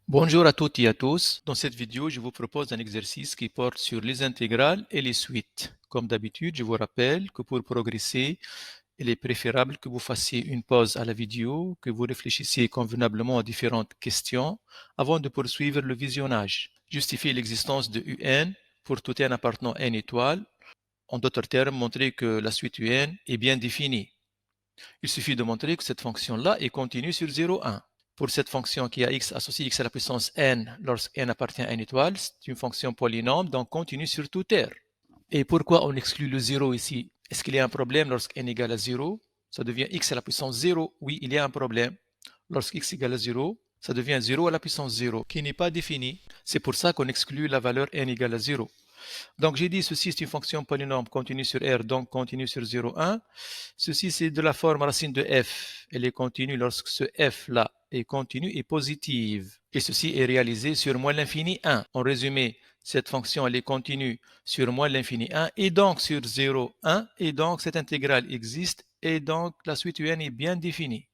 Bonjour à toutes et à tous. Dans cette vidéo, je vous propose un exercice qui porte sur les intégrales et les suites. Comme d'habitude, je vous rappelle que pour progresser, il est préférable que vous fassiez une pause à la vidéo, que vous réfléchissiez convenablement aux différentes questions avant de poursuivre le visionnage. Justifier l'existence de UN pour tout n appartenant à n étoile. En d'autres termes, montrer que la suite UN est bien définie. Il suffit de montrer que cette fonction-là est continue sur 0, 1. Pour cette fonction qui a x associé x à la puissance n lorsque n appartient à une étoile, c'est une fonction polynôme, donc continue sur toute R. Et pourquoi on exclut le 0 ici? Est-ce qu'il y a un problème lorsque n égale à 0? Ça devient x à la puissance 0. Oui, il y a un problème. Lorsque x égale à 0, ça devient 0 à la puissance 0, qui n'est pas défini. C'est pour ça qu'on exclut la valeur n égale à 0. Donc j'ai dit ceci c'est une fonction polynôme continue sur R, donc continue sur 0, 1. Ceci c'est de la forme racine de f. Elle est continue lorsque ce f là est continu et positive. Et ceci est réalisé sur moins l'infini 1. En résumé, cette fonction elle est continue sur moins l'infini 1 et donc sur 0, 1. Et donc cette intégrale existe et donc la suite UN est bien définie.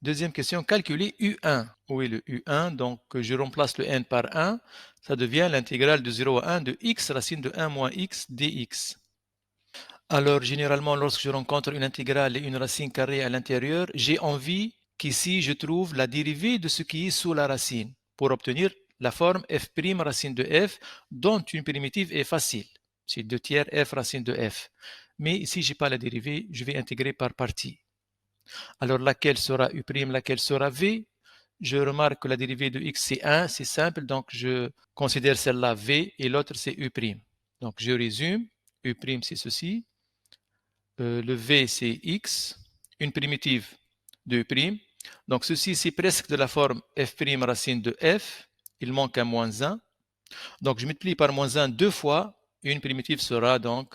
Deuxième question, calculer U1. Où est le U1? Donc, je remplace le n par 1. Ça devient l'intégrale de 0 à 1 de x racine de 1 moins x dx. Alors, généralement, lorsque je rencontre une intégrale et une racine carrée à l'intérieur, j'ai envie qu'ici, je trouve la dérivée de ce qui est sous la racine pour obtenir la forme f' racine de f, dont une primitive est facile. C'est 2 tiers f racine de f. Mais ici, je n'ai pas la dérivée, je vais intégrer par partie. Alors, laquelle sera U', laquelle sera V? Je remarque que la dérivée de x, c'est 1, c'est simple, donc je considère celle-là V et l'autre, c'est U'. Donc, je résume. U', c'est ceci. Le V, c'est x, une primitive de U'. Donc, ceci, c'est presque de la forme f' racine de f. Il manque un moins 1. Donc, je multiplie par moins 1 deux fois. Une primitive sera donc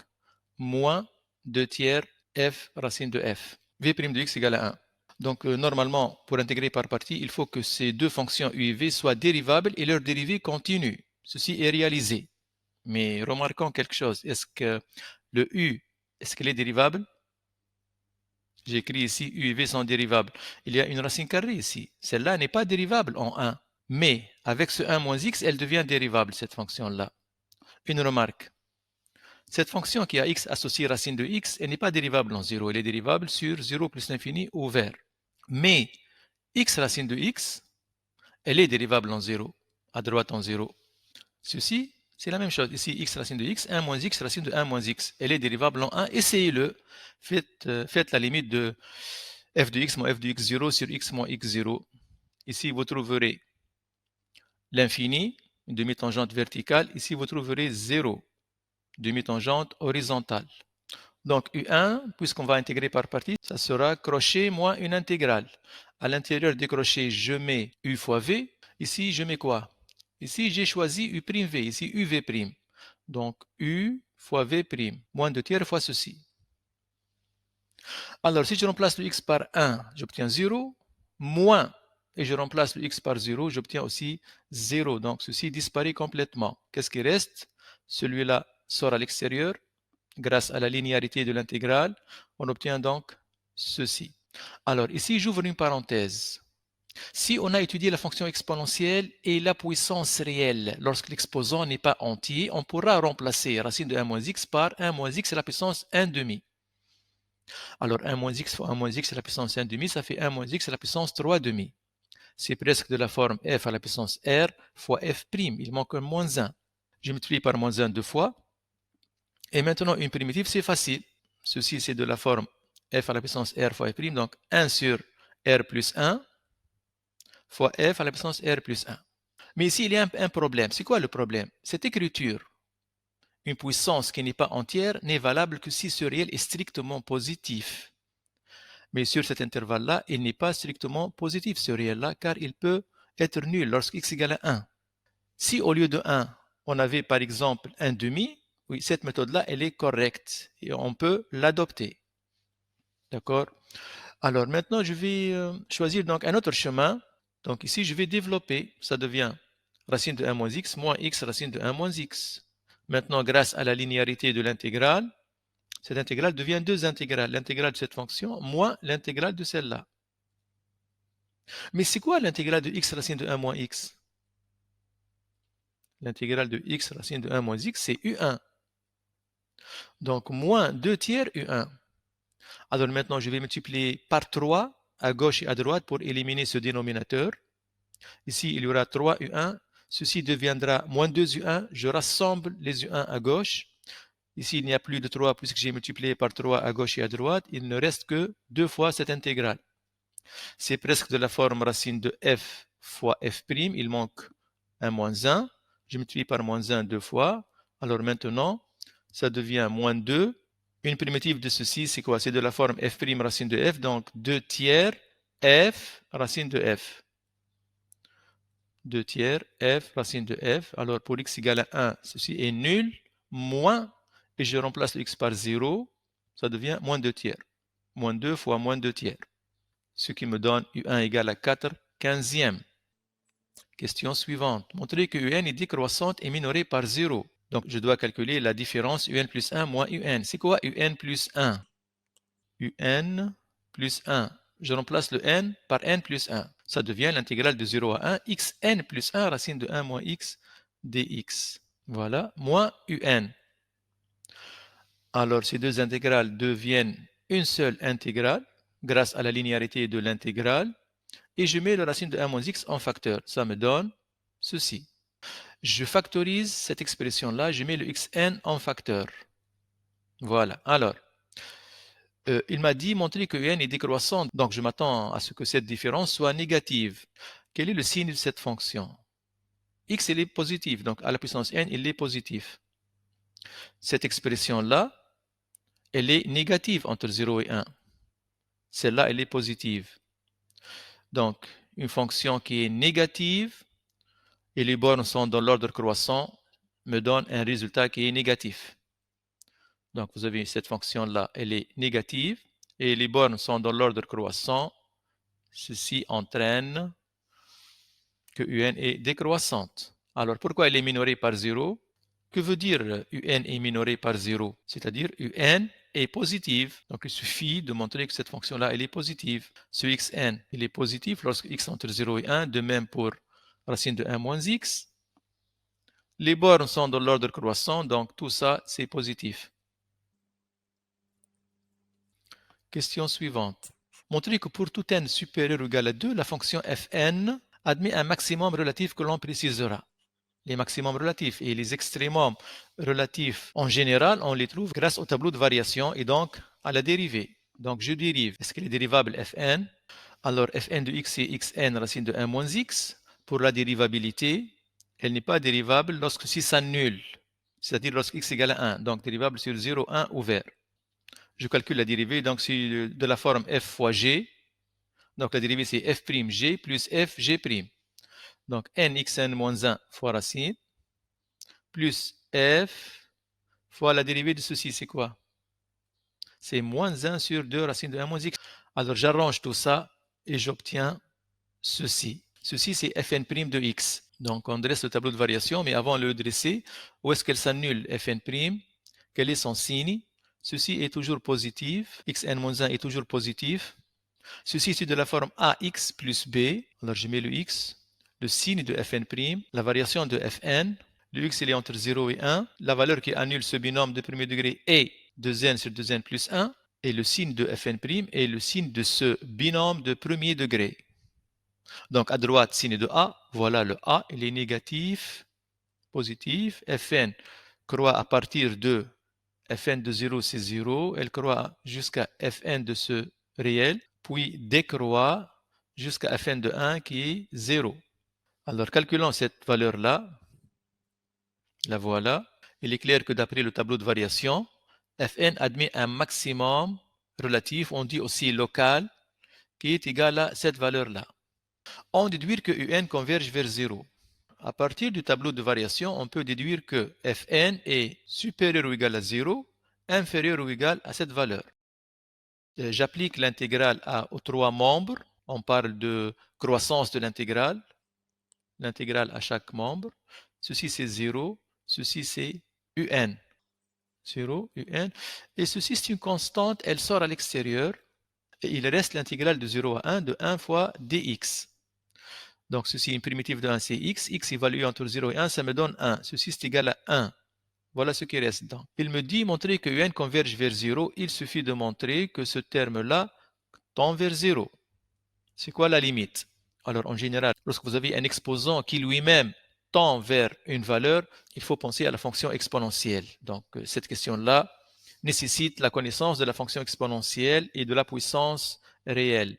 moins 2 tiers f racine de f. V' de x égale à 1. Donc, normalement, pour intégrer par partie, il faut que ces deux fonctions u et v soient dérivables et leur dérivée continue. Ceci est réalisé. Mais remarquons quelque chose. Est-ce que le u, est-ce qu'il est dérivable? J'écris ici u et v sont dérivables. Il y a une racine carrée ici. Celle-là n'est pas dérivable en 1. Mais avec ce 1 moins x, elle devient dérivable, cette fonction-là. Une remarque. Cette fonction qui a x associée racine de x, elle n'est pas dérivable en 0. Elle est dérivable sur 0 plus l'infini ouvert. Mais x racine de x, elle est dérivable en 0, à droite en 0. Ceci, c'est la même chose. Ici, x racine de x, 1 moins x racine de 1 moins x. Elle est dérivable en 1. Essayez-le. Faites la limite de f de x moins f de x0 sur x moins x0. Ici, vous trouverez l'infini, une demi-tangente verticale. Ici, vous trouverez 0, demi-tangente horizontale. Donc U1, puisqu'on va intégrer par partie, ça sera crochet moins une intégrale. À l'intérieur des crochets, je mets U fois V. Ici, je mets quoi? Ici, j'ai choisi U'V, ici UV'. Donc U fois V', moins 2 tiers fois ceci. Alors, si je remplace le x par 1, j'obtiens 0, moins, et je remplace le x par 0, j'obtiens aussi 0. Donc ceci disparaît complètement. Qu'est-ce qui reste? Celui-là sort à l'extérieur. Grâce à la linéarité de l'intégrale, on obtient donc ceci. Alors ici, j'ouvre une parenthèse. Si on a étudié la fonction exponentielle et la puissance réelle, lorsque l'exposant n'est pas entier, on pourra remplacer racine de 1 moins x par 1 moins x à la puissance 1 demi. Alors 1 moins x fois 1 moins x à la puissance 1 demi, ça fait 1 moins x à la puissance 3 demi. C'est presque de la forme f à la puissance r fois f'. Il manque un moins 1. Je multiplie par moins 1 deux fois. Et maintenant, une primitive, c'est facile. Ceci, c'est de la forme f à la puissance r fois f', donc 1 sur r plus 1 fois f à la puissance r plus 1. Mais ici, il y a un problème. C'est quoi le problème? Cette écriture, une puissance qui n'est pas entière, n'est valable que si ce réel est strictement positif. Mais sur cet intervalle-là, il n'est pas strictement positif, ce réel-là, car il peut être nul lorsque x égale à 1. Si au lieu de 1, on avait par exemple un demi, oui, cette méthode-là, elle est correcte et on peut l'adopter. D'accord? Alors maintenant, je vais choisir donc un autre chemin. Donc ici, je vais développer. Ça devient racine de 1 moins x moins x racine de 1 moins x. Maintenant, grâce à la linéarité de l'intégrale, cette intégrale devient deux intégrales. L'intégrale de cette fonction moins l'intégrale de celle-là. Mais c'est quoi l'intégrale de x racine de 1 moins x? L'intégrale de x racine de 1 moins x, c'est u1. Donc, moins 2 tiers u1. Alors maintenant, je vais multiplier par 3 à gauche et à droite pour éliminer ce dénominateur. Ici, il y aura 3 u1. Ceci deviendra moins 2 u1. Je rassemble les u1 à gauche. Ici, il n'y a plus de 3 puisque j'ai multiplié par 3 à gauche et à droite. Il ne reste que 2 fois cette intégrale. C'est presque de la forme racine de f fois f'. Il manque un moins 1. Je multiplie par moins 1 deux fois. Alors maintenant, ça devient moins 2. Une primitive de ceci, c'est quoi? C'est de la forme f' racine de f. Donc 2 tiers f racine de f. 2 tiers f racine de f. Alors pour x égale à 1, ceci est nul. Moins, et je remplace le x par 0. Ça devient moins 2 tiers. Moins 2 fois moins 2 tiers. Ce qui me donne u1 égale à 4 quinzièmes. Question suivante. Montrer que un est décroissante et minorée par 0. Donc, je dois calculer la différence un plus 1 moins un. C'est quoi un plus 1? Un plus 1. Je remplace le n par n plus 1. Ça devient l'intégrale de 0 à 1, xn plus 1 racine de 1 moins x dx. Voilà, moins un. Alors, ces deux intégrales deviennent une seule intégrale grâce à la linéarité de l'intégrale. Et je mets la racine de 1 moins x en facteur. Ça me donne ceci. Je factorise cette expression-là, je mets le xn en facteur. Voilà. Alors, il m'a dit montrer que n est décroissante, donc je m'attends à ce que cette différence soit négative. Quel est le signe de cette fonction? X, il est positif, donc à la puissance n, il est positif. Cette expression-là, elle est négative entre 0 et 1. Celle-là, elle est positive. Donc, une fonction qui est négative, et les bornes sont dans l'ordre croissant, me donne un résultat qui est négatif. Donc, vous avez cette fonction-là, elle est négative, et les bornes sont dans l'ordre croissant. Ceci entraîne que un est décroissante. Alors, pourquoi elle est minorée par 0? Que veut dire un est minorée par 0? C'est-à-dire un est positive. Donc, il suffit de montrer que cette fonction-là, elle est positive. Ce xn, il est positif lorsque x entre 0 et 1, de même pour racine de 1 moins x. Les bornes sont dans l'ordre croissant, donc tout ça, c'est positif. Question suivante. Montrer que pour tout n supérieur ou égal à 2, la fonction fn admet un maximum relatif que l'on précisera. Les maximums relatifs et les extrémums relatifs, en général, on les trouve grâce au tableau de variation et donc à la dérivée. Donc je dérive. Est-ce qu'elle est dérivable fn? Alors fn de x c'est xn racine de 1 moins x. Pour la dérivabilité, elle n'est pas dérivable lorsque si s'annule, c'est-à-dire lorsque x égale à 1. Donc dérivable sur 0, 1 ouvert. Je calcule la dérivée, donc c'est de la forme f fois g. Donc la dérivée c'est f'g plus fg'. Donc nxn moins 1 fois racine plus f fois la dérivée de ceci, c'est quoi? C'est moins 1 sur 2 racine de 1 moins x. Alors j'arrange tout ça et j'obtiens ceci. Ceci c'est fn' de x. Donc on dresse le tableau de variation, mais avant de le dresser, où est-ce qu'elle s'annule fn'? Quel est son signe? Ceci est toujours positif. xn-1 est toujours positif. Ceci est de la forme ax plus b. Alors je mets le x, le signe de fn', la variation de fn. Le x il est entre 0 et 1. La valeur qui annule ce binôme de premier degré est 2n sur 2n plus 1. Et le signe de fn' est le signe de ce binôme de premier degré. Donc à droite, signe de a. Voilà le a, il est négatif, positif. Fn croît à partir de fn de 0, c'est 0. Elle croît jusqu'à fn de ce réel, puis décroît jusqu'à fn de 1 qui est 0. Alors calculons cette valeur-là. La voilà. Il est clair que d'après le tableau de variation, fn admet un maximum relatif, on dit aussi local, qui est égal à cette valeur-là. On déduit que un converge vers 0. À partir du tableau de variation, on peut déduire que fn est supérieur ou égal à 0, inférieur ou égal à cette valeur. J'applique l'intégrale aux trois membres. On parle de croissance de l'intégrale. L'intégrale à chaque membre. Ceci c'est 0. Ceci c'est un. 0, un. Et ceci c'est une constante. Elle sort à l'extérieur. Et il reste l'intégrale de 0 à 1 de 1 fois dx. Donc ceci est une primitive de 1, c'est x. X évalue entre 0 et 1, ça me donne 1. Ceci c'est égal à 1. Voilà ce qui reste. Donc, il me dit montrer que un converge vers 0. Il suffit de montrer que ce terme-là tend vers 0. C'est quoi la limite? Alors en général, lorsque vous avez un exposant qui lui-même tend vers une valeur, il faut penser à la fonction exponentielle. Donc cette question-là nécessite la connaissance de la fonction exponentielle et de la puissance réelle.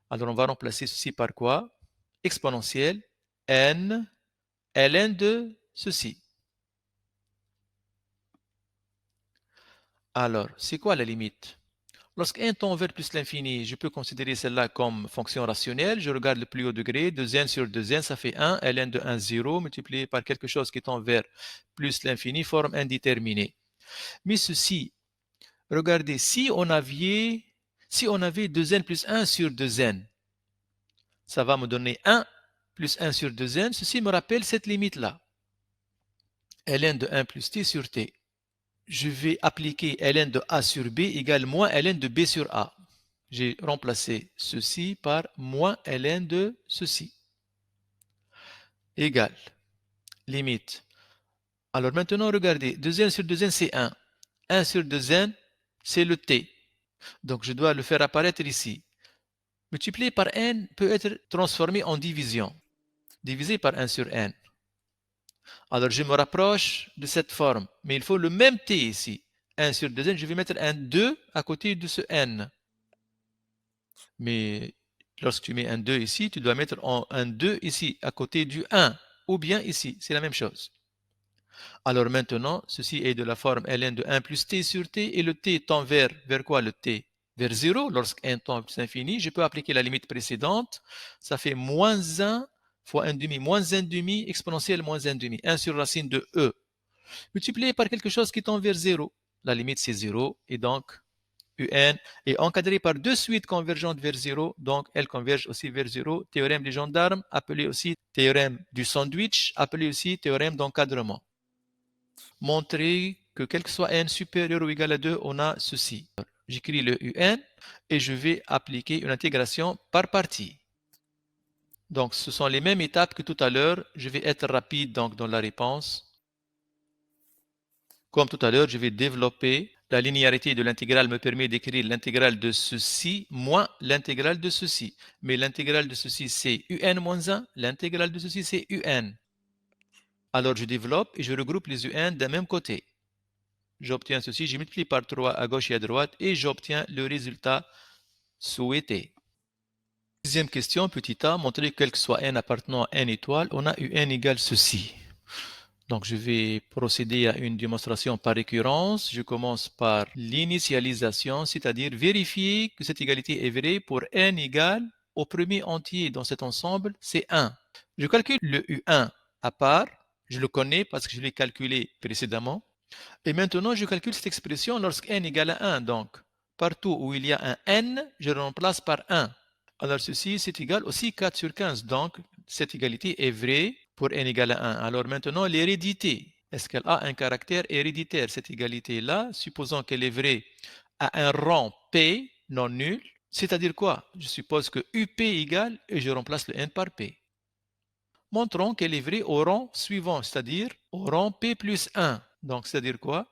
Alors on va remplacer ceci par quoi? Exponentielle n ln de ceci. Alors, c'est quoi la limite? Lorsque n tend vers plus l'infini, je peux considérer celle-là comme fonction rationnelle. Je regarde le plus haut degré, 2n sur 2n, ça fait 1, ln de 1, 0, multiplié par quelque chose qui tend vers plus l'infini, forme indéterminée. Mais ceci, regardez, si on avait 2n plus 1 sur 2n, ça va me donner 1 plus 1 sur 2n. Ceci me rappelle cette limite-là. ln de 1 plus t sur t. Je vais appliquer ln de a sur b égale moins ln de b sur a. J'ai remplacé ceci par moins ln de ceci. Égale. Limite. Alors maintenant, regardez. 2n sur 2n, c'est 1. 1 sur 2n, c'est le t. Donc je dois le faire apparaître ici. Multiplié par n peut être transformé en division. Divisé par 1 sur n. Alors je me rapproche de cette forme. Mais il faut le même t ici. 1 sur 2n, je vais mettre un 2 à côté de ce n. Mais lorsque tu mets un 2 ici, tu dois mettre un 2 ici, à côté du 1, ou bien ici, c'est la même chose. Alors maintenant, ceci est de la forme ln de 1 plus t sur t, et le t tend vers quoi le t? Vers 0, lorsque n tend plus infini, je peux appliquer la limite précédente, ça fait moins 1 fois 1 demi, moins 1 demi, exponentielle moins 1 demi, 1 sur racine de e, multiplié par quelque chose qui tend vers 0. La limite c'est 0, et donc UN est encadrée par deux suites convergentes vers 0, donc elles convergent aussi vers 0. Théorème des gendarmes, appelé aussi théorème du sandwich, appelé aussi théorème d'encadrement. Montrer que quel que soit n supérieur ou égal à 2, on a ceci. J'écris le UN et je vais appliquer une intégration par partie. Donc ce sont les mêmes étapes que tout à l'heure. Je vais être rapide donc dans la réponse. Comme tout à l'heure, je vais développer la linéarité de l'intégrale me permet d'écrire l'intégrale de ceci moins l'intégrale de ceci. Mais l'intégrale de ceci, c'est un moins 1. L'intégrale de ceci, c'est un. Alors, je développe et je regroupe les un d'un même côté. J'obtiens ceci, je multiplie par 3 à gauche et à droite et j'obtiens le résultat souhaité. Deuxième question, petit a, montrer que quel que soit n appartenant à n étoile, on a un égale ceci. Donc, je vais procéder à une démonstration par récurrence. Je commence par l'initialisation, c'est-à-dire vérifier que cette égalité est vraie pour n égale au premier entier dans cet ensemble, c'est 1. Je calcule le U1 à part. Je le connais parce que je l'ai calculé précédemment. Et maintenant, je calcule cette expression lorsque n égale à 1. Donc, partout où il y a un n, je le remplace par 1. Alors, ceci, c'est égal aussi 4 sur 15. Donc, cette égalité est vraie pour n égale à 1. Alors maintenant, l'hérédité. Est-ce qu'elle a un caractère héréditaire, cette égalité-là? Supposons qu'elle est vraie à un rang P non nul. C'est-à-dire quoi? Je suppose que UP égale, et je remplace le n par P. Montrons qu'elle est vraie au rang suivant, c'est-à-dire au rang P plus 1. Donc, c'est-à-dire quoi?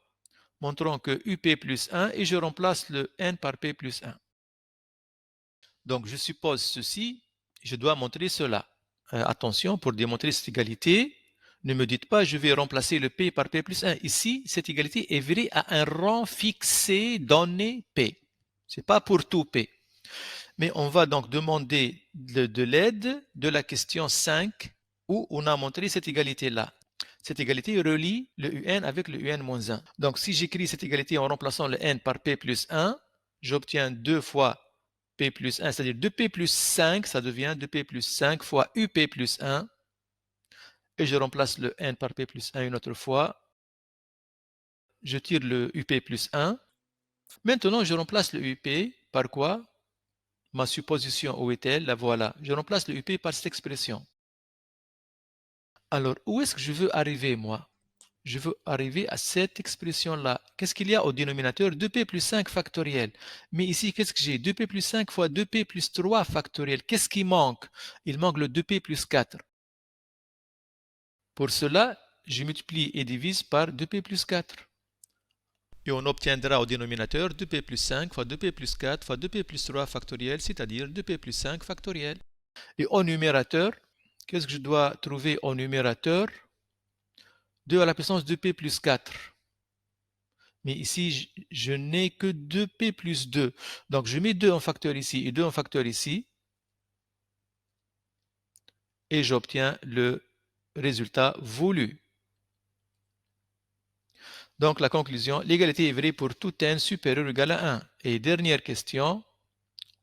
Montrons que UP plus 1 et je remplace le n par P plus 1. Donc, je suppose ceci, je dois montrer cela. Attention, pour démontrer cette égalité, ne me dites pas je vais remplacer le P par P plus 1. Ici, cette égalité est vraie à un rang fixé donné P. Ce n'est pas pour tout P. Mais on va donc demander de l'aide de la question 5 où on a montré cette égalité-là. Cette égalité relie le UN avec le UN moins 1. Donc si j'écris cette égalité en remplaçant le N par P plus 1, j'obtiens 2 fois P plus 1, c'est-à-dire 2P plus 5, ça devient 2P plus 5 fois UP plus 1. Et je remplace le N par P plus 1 une autre fois. Je tire le UP plus 1. Maintenant, je remplace le UP par quoi? Ma supposition, où est-elle? La voilà. Je remplace le UP par cette expression. Alors, où est-ce que je veux arriver, moi? Je veux arriver à cette expression-là. Qu'est-ce qu'il y a au dénominateur? 2p plus 5 factoriel. Mais ici, qu'est-ce que j'ai? 2p plus 5 fois 2p plus 3 factoriel. Qu'est-ce qui manque? Il manque le 2p plus 4. Pour cela, je multiplie et divise par 2p plus 4. Et on obtiendra au dénominateur 2p plus 5 fois 2p plus 4 fois 2p plus 3 factoriel, c'est-à-dire 2p plus 5 factoriel. Et au numérateur, qu'est-ce que je dois trouver au numérateur? 2 à la puissance 2p plus 4. Mais ici, je n'ai que 2p plus 2. Donc, je mets 2 en facteur ici et 2 en facteur ici. Et j'obtiens le résultat voulu. Donc, la conclusion, l'égalité est vraie pour tout n supérieur ou égal à 1. Et dernière question,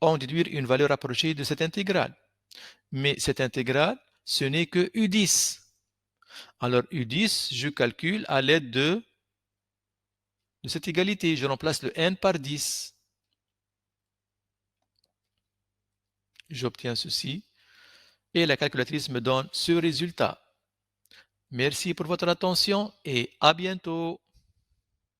on déduire une valeur approchée de cette intégrale. Mais cette intégrale, ce n'est que U10. Alors, U10, je calcule à l'aide de cette égalité. Je remplace le n par 10. J'obtiens ceci. Et la calculatrice me donne ce résultat. Merci pour votre attention et à bientôt.